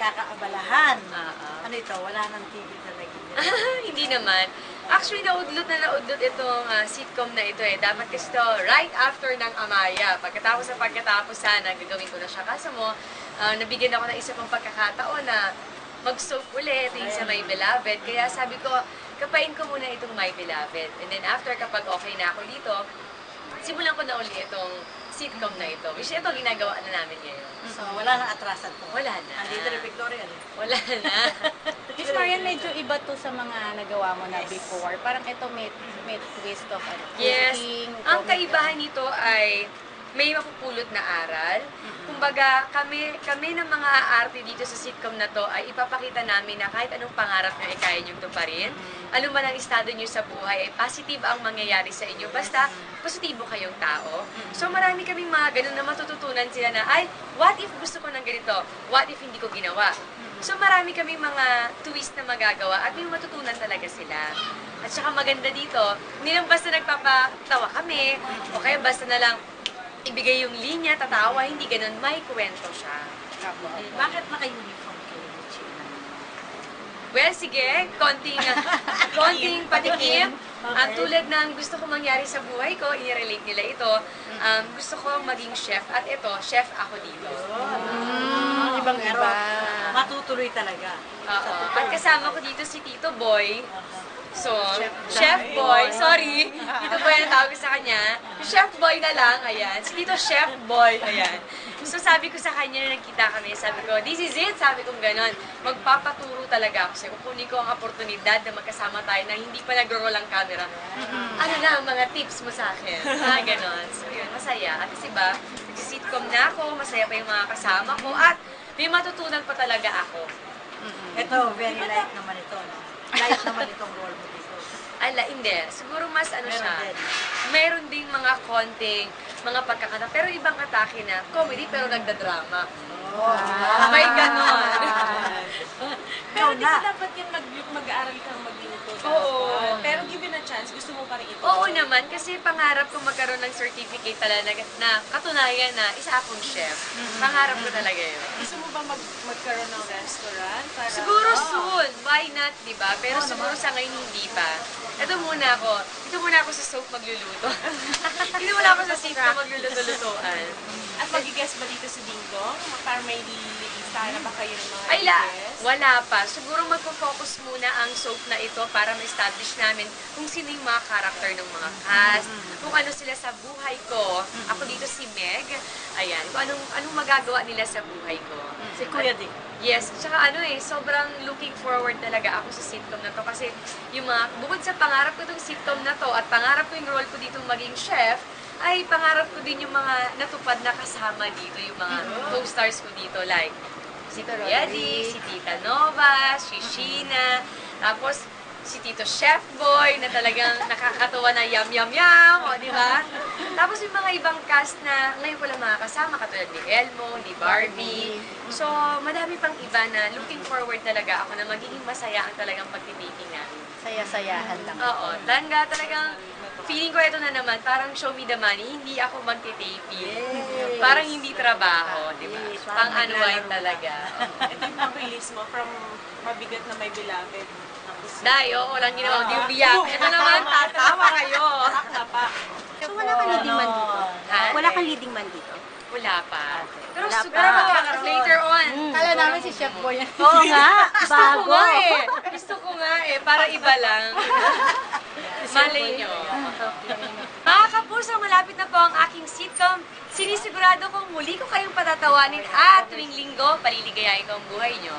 pinagkakaabalahan. Ano ito? Wala nang TV talaga. Hindi naman. Actually, naudlot itong sitcom na ito eh. Dapat kasi ito right after ng Amaya. Pagkatapos sana, gagawin ko na siya. Kaso mo, nabigyan ako ng isa pang pagkakataon na mag-soap ulit yung sa My Beloved. Kaya sabi ko, kapain ko muna itong My Beloved. And then after, kapag okay na ako dito, simulan ko na ulit itong sitcom na ito. Which ito, ginagawa na namin ngayon. So, wala nang atrasan to. Wala na. Andito rin Victoria. Wala na. Miss Marian, medyo iba to sa mga nagawa mo na before. Parang ito may twist of Yes. cooking, Ang comedy. kaibahan nito ay may mapupulot na aral. Kumbaga, kami ng mga aarte dito sa sitcom na to ay ipapakita namin na kahit anong pangarap nyo ay kaya nyo tuparin. Ano man ang estado nyo sa buhay, ay positive ang mangyayari sa inyo. Basta, positibo kayong tao. So, marami kaming mga ganun na matututunan sila na, ay, what if gusto ko ng ganito? What if hindi ko ginawa? So, marami kaming mga twist na magagawa at may matutunan talaga sila. At saka maganda dito, hindi lang basta nagpapatawa kami, o kaya basta na lang ibigay yung linya, tatawa, hindi ganun, may kwento siya. Bakit naka-uniform kayo? Well, sige, konting patikim. Ang tulad ng gusto ko mangyari sa buhay ko, i-relate nila ito. Gusto ko maging chef, at ito, chef ako dito. Ibang-iba. Matutuloy talaga. Oo. At kasama ko dito si Tito Boy. So, Chef Boy, sorry. Tito Boy ang tawag ko sa kanya. Chef Boy na lang, ayan. Si Tito Chef Boy, ayan. So, sabi ko sa kanya na nagkita kami, sabi ko, this is it, sabi ko gano'n. Magpapaturo talaga ako sa'yo. Kukunin ko ang oportunidad na magkasama tayo na hindi pa nag-roll ang camera. Ano na ang mga tips mo sa akin? Gano'n. So, yun, masaya. At kasi ba, nagsisitcom na ako, masaya pa yung mga kasama ko, at may matutunan pa talaga ako. Ito, very light naman ito. No? Light naman itong role mo dito. Ala, hindi. Siguro mas ano Meron siya. din. Meron ding mga konting, mga pagkakata. Pero ibang atake na. Comedy pero nagdadrama. May ganon. Pero di ba dapat yan mag-aaral kang magluto? Oo. Pero given a chance, gusto mo pa rin ito? Oo naman, kasi pangarap ko magkaroon ng certificate talaga na katunayan na isa akong chef. Pangarap ko talaga yun. Gusto mo ba magkaroon ng restaurant? Para, Siguro soon. Why not, di ba? Pero siguro sa ngayon hindi pa. Ito muna ako sa soap magluluto. Dito muna ako sa sink na magluluto-lutoan. At mag-guest ba dito sa Dingdong? Para may listahan na ba kayo ng mga Ay, guest? wala pa. Siguro magpo-focus muna ang soap na ito para ma-establish namin kung sino yung mga karakter ng mga cast, kung ano sila sa buhay ko. Ako dito si Meg. Ayan, kung anong magagawa nila sa buhay ko. Si Kuya din. Yes, tsaka sobrang looking forward talaga ako sa sitcom na to kasi yung mga, bukod sa pangarap ko itong sitcom na to at pangarap ko yung role ko dito maging chef, ay pangarap ko din yung mga natupad na kasama dito, yung mga co-stars ko dito like si Kuya Di, si Tita Nova, si Sheena, tapos si Tito Chef Boy na talagang nakakatuwa na yum yum yum, o di ba? Tapos yung mga ibang cast na ngayon ko lang makakasama, katulad ni Elmo, ni Barbie. So, madami pang iba na looking forward talaga ako na magiging masaya ang talagang pagtitiping namin. Saya-sayahan lang. Oo, talagang feeling ko ito na naman, parang show me the money, hindi ako magtitaping. Parang hindi trabaho, di ba? Yes, parang Pang-unwind naglalaro talaga. Ito yung pang-release mo from Mabigat na May Beloved. Dayo, walang ginawa, di umiyak. Ito naman, tatawa kayo. Na pa. So wala kang leading man dito? Ha? Wala kang leading man dito? Wala pa. Pero Wala siguro pa. magkakaroon later on. Kala namin si Chef Boy yan. Oo nga, Gusto ko bago. nga eh. Gusto ko nga eh, para iba lang. Malay nyo. Mga kapuso, malapit na po ang aking sitcom. Sinisigurado kong muli ko kayong patatawanin at tuwing linggo, paliligayain ko ang buhay nyo.